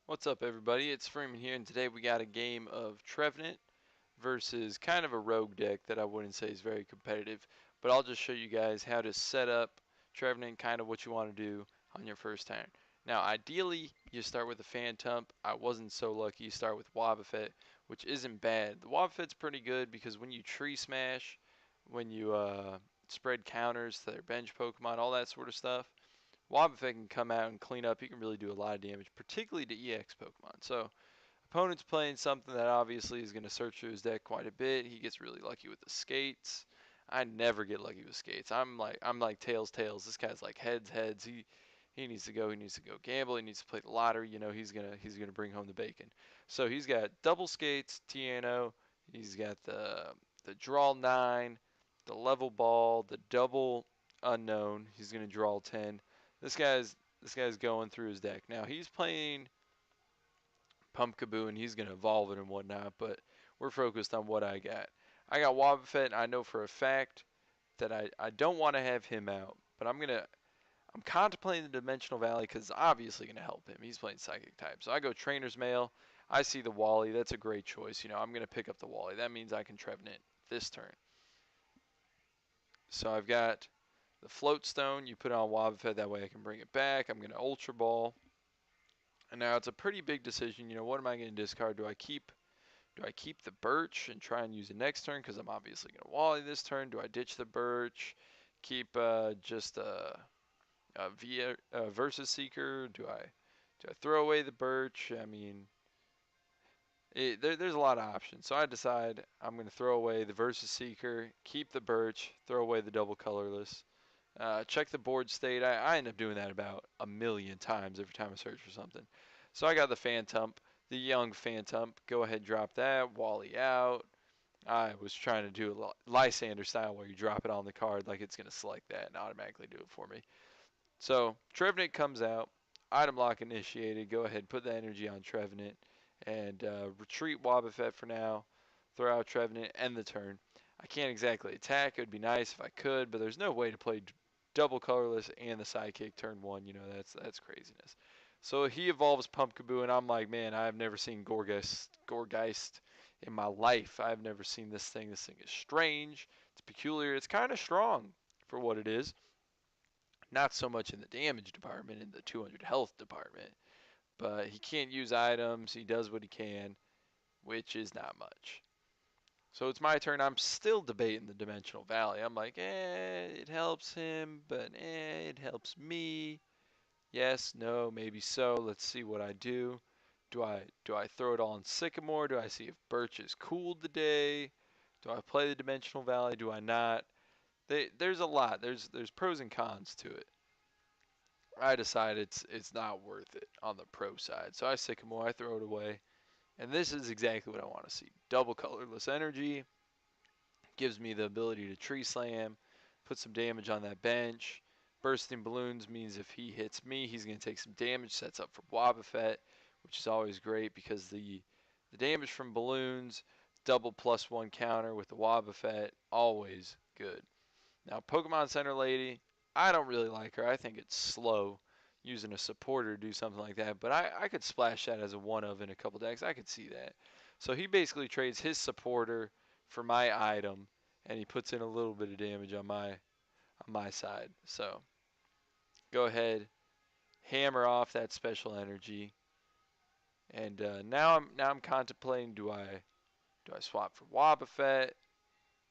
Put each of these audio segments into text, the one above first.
What's up, everybody? It's Freeman here, and today we got a game of Trevenant versus kind of a rogue deck that I wouldn't say is very competitive, but I'll just show you guys how to set up Trevenant, kind of what you want to do on your first turn. Now, ideally, you start with a Phantom. I wasn't so lucky. You start with Wobbuffet, which isn't bad. The Wobbuffet's pretty good because when you tree smash, when you spread counters to their bench Pokemon, all that sort of stuff, Wobbuffet can come out and clean up. He can really do a lot of damage, particularly to EX Pokemon. So, opponent's playing something that obviously is going to search through his deck quite a bit. He gets really lucky with the skates. I never get lucky with skates. I'm like tails, tails. This guy's like heads, heads. He needs to go. He needs to go gamble. He needs to play the lottery. You know, he's gonna bring home the bacon. So he's got double skates, TNO. He's got the draw 9, the level ball, the double unknown. He's gonna draw 10. This guy's going through his deck. Now he's playing Pumpkaboo and he's gonna evolve it and whatnot, but we're focused on what I got. I got Wobbuffet. I know for a fact that I don't want to have him out, but I'm contemplating the Dimensional Valley because it's obviously gonna help him. He's playing Psychic type, so I go Trainer's Mail. I see the Wally. That's a great choice. You know, I'm gonna pick up the Wally. That means I can Trevenant this turn. So I've got the Float Stone. You put it on Wobbuffet. That way I can bring it back. I'm gonna Ultra Ball. And now it's a pretty big decision. You know, what am I going to discard? Do I keep the Birch and try and use it next turn because I'm obviously going to Wally this turn? Do I ditch the Birch? Keep just a Versus Seeker? Do I throw away the Birch? I mean, there's a lot of options. So I decide I'm going to throw away the Versus Seeker, keep the Birch, throw away the double colorless. Check the board state. I end up doing that about a million times every time I search for something. So I got the Phantom, the young Phantom. Go ahead, drop that. Wally out. I was trying to do a Lysander style where you drop it on the card like it's going to select that and automatically do it for me. So Trevenant comes out. Item lock initiated. Go ahead, put the energy on Trevenant and retreat Wobbuffet for now. Throw out Trevenant, end the turn. I can't exactly attack. It would be nice if I could, but there's no way to play double colorless and the sidekick turn one. You know, that's craziness. So he evolves Pumpkaboo, and I'm like, man, I've never seen Gourgeist in my life. I've never seen this thing. This thing is strange. It's peculiar. It's kind of strong for what it is. Not so much in the damage department, in the 200 health department. But he can't use items. He does what he can, which is not much. So it's my turn. I'm still debating the Dimensional Valley. I'm like, it helps him, but it helps me. Yes, no, maybe so. Let's see what I do. Do I throw it all in Sycamore? Do I see if Birch is cooled today? Do I play the Dimensional Valley? Do I not? There's a lot. There's pros and cons to it. I decide it's not worth it on the pro side. So I Sycamore. I throw it away. And this is exactly what I want to see. Double colorless energy. Gives me the ability to tree slam. Put some damage on that bench. Bursting balloons means if he hits me, he's going to take some damage. Sets up for Wobbuffet, which is always great because the damage from balloons, double +1 counter with the Wobbuffet, always good. Now, Pokemon Center Lady, I don't really like her. I think it's slow using a supporter to do something like that, but I could splash that as a one of in a couple decks. I could see that. So he basically trades his supporter for my item, and he puts in a little bit of damage on my side. So go ahead, hammer off that special energy, and now I'm contemplating: do I swap for Wobbuffet?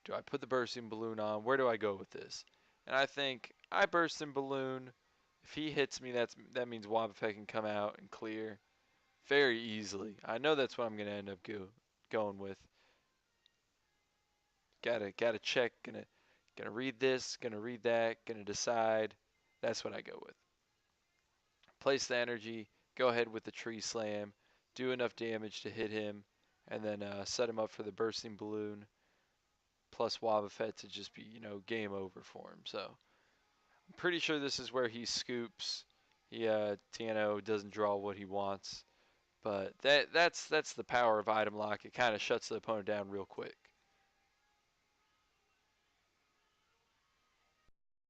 Do I put the bursting balloon on? Where do I go with this? And I think I bursting balloon. If he hits me, that means Wobbuffet can come out and clear very easily. I know that's what I'm gonna end up going with. Gotta check. Gonna read this. Gonna read that. Gonna decide. That's what I go with. Place the energy. Go ahead with the tree slam. Do enough damage to hit him, and then set him up for the bursting balloon plus Wobbuffet to just be game over for him. So I'm pretty sure this is where he scoops. He Tano doesn't draw what he wants, but that's the power of item lock. It kind of shuts the opponent down real quick.